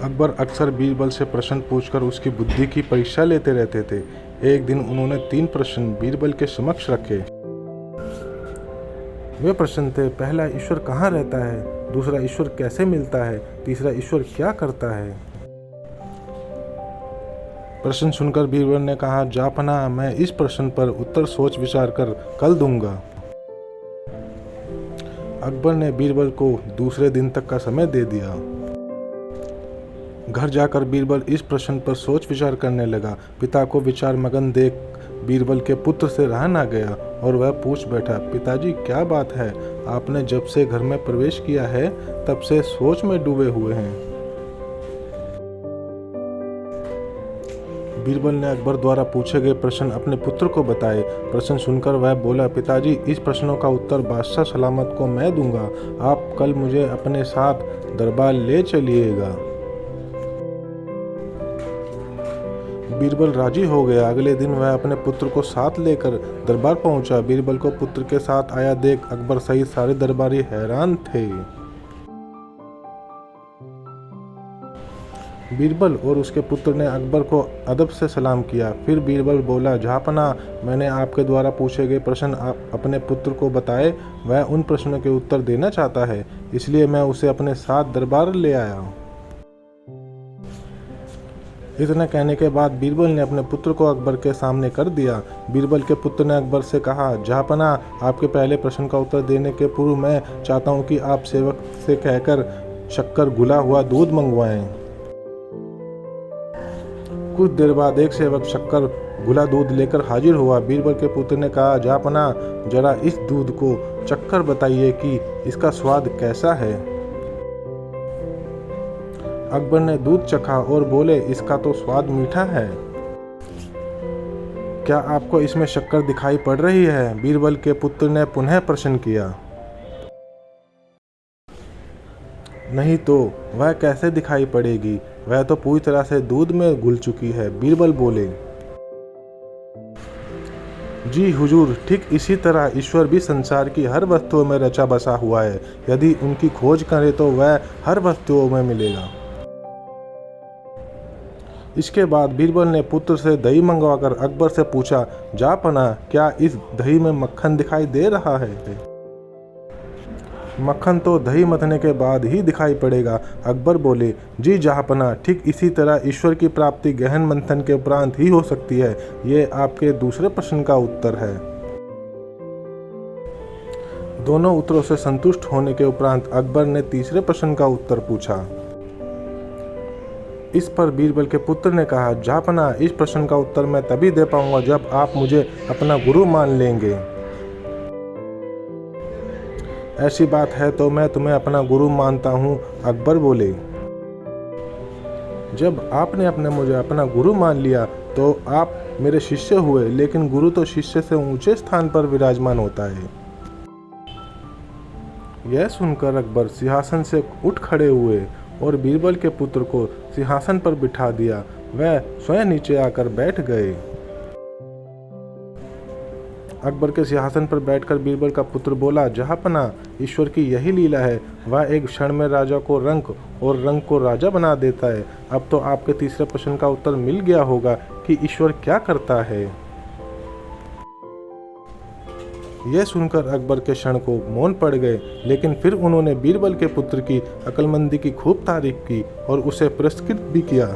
अकबर अक्सर बीरबल से प्रश्न पूछकर उसकी बुद्धि की परीक्षा लेते रहते थे। एक दिन उन्होंने 3 प्रश्न बीरबल के समक्ष रखे। वे प्रश्न थे, पहला, ईश्वर कहाँ रहता है? दूसरा, ईश्वर कैसे मिलता है? तीसरा, ईश्वर क्या करता है? प्रश्न सुनकर बीरबल ने कहा, जापना, मैं इस प्रश्न पर उत्तर सोच विचार कर कल दूंगा। अकबर ने बीरबल को दूसरे दिन तक का समय दे दिया। घर जाकर बीरबल इस प्रश्न पर सोच विचार करने लगा। पिता को विचार मगन देख बीरबल के पुत्र से रहा ना गया और वह पूछ बैठा, पिताजी, क्या बात है? आपने जब से घर में प्रवेश किया है तब से सोच में डूबे हुए हैं। बीरबल ने अकबर द्वारा पूछे गए प्रश्न अपने पुत्र को बताए। प्रश्न सुनकर वह बोला, पिताजी, इस प्रश्नों का उत्तर बादशाह सलामत को मैं दूंगा। आप कल मुझे अपने साथ दरबार ले चलिएगा। बीरबल राजी हो गया। अगले दिन वह अपने पुत्र को साथ लेकर दरबार पहुंचा। बीरबल को पुत्र के साथ आया देख अकबर सहित सारे दरबारी हैरान थे। बीरबल और उसके पुत्र ने अकबर को अदब से सलाम किया। फिर बीरबल बोला, जहाँपना, मैंने आपके द्वारा पूछे गए प्रश्न अपने पुत्र को बताए। वह उन प्रश्नों के उत्तर देना चाहता है, इसलिए मैं उसे अपने साथ दरबार ले आया। इतना कहने के बाद बीरबल ने अपने पुत्र को अकबर के सामने कर दिया। बीरबल के पुत्र ने अकबर से कहा, जहाँपना, आपके पहले प्रश्न का उत्तर देने के पूर्व मैं चाहता हूँ कि आप सेवक से कहकर शक्कर घुला हुआ दूध मंगवाएं। कुछ देर बाद एक सेवक शक्कर घुला दूध लेकर हाजिर हुआ। बीरबल के पुत्र ने कहा, जहाँपना, जरा इस दूध को चखकर बताइए कि इसका स्वाद कैसा है। अकबर ने दूध चखा और बोले, इसका तो स्वाद मीठा है। क्या आपको इसमें शक्कर दिखाई पड़ रही है? बीरबल के पुत्र ने पुनः प्रश्न किया। नहीं तो वह कैसे दिखाई पड़ेगी? वह तो पूरी तरह से दूध में घुल चुकी है। बीरबल बोले, जी हुजूर, ठीक इसी तरह ईश्वर भी संसार की हर वस्तुओं में रचा बसा हुआ है। यदि उनकी खोज करें तो वह हर वस्तुओं में मिलेगा। इसके बाद बीरबल ने पुत्र से दही मंगवाकर अकबर से पूछा, जहाँपना, क्या इस दही में मक्खन दिखाई दे रहा है? मक्खन तो दही मथने के बाद ही दिखाई पड़ेगा। अकबर बोले, जी जहाँपना, ठीक इसी तरह ईश्वर की प्राप्ति गहन मंथन के उपरांत ही हो सकती है। ये आपके दूसरे प्रश्न का उत्तर है। दोनों उत्तरों से संतुष्ट होने के उपरांत अकबर ने तीसरे प्रश्न का उत्तर पूछा। इस पर बीरबल के पुत्र ने कहा, जहाँपना, इस प्रश्न का उत्तर मैं तभी दे पाऊंगा जब आप मुझे अपना गुरु मान लेंगे। ऐसी बात है तो मैं तुम्हें अपना गुरु मानता हूँ। अकबर बोले, जब आपने मुझे अपना गुरु मान लिया तो आप मेरे शिष्य हुए, लेकिन गुरु तो शिष्य से ऊंचे स्थान पर विराजमान होता है। यह सुनकर अकबर सिंहासन से उठ खड़े हुए और बीरबल के पुत्र को सिंहासन पर बिठा दिया। वह स्वयं नीचे आकर बैठ गए। अकबर के सिंहासन पर बैठकर बीरबल का पुत्र बोला, जहाँपना, ईश्वर की यही लीला है। वह एक क्षण में राजा को रंक और रंक को राजा बना देता है। अब तो आपके तीसरे प्रश्न का उत्तर मिल गया होगा कि ईश्वर क्या करता है। यह सुनकर अकबर के क्षण को मौन पड़ गए, लेकिन फिर उन्होंने बीरबल के पुत्र की अक्लमंदी की खूब तारीफ की और उसे पुरस्कृत भी किया।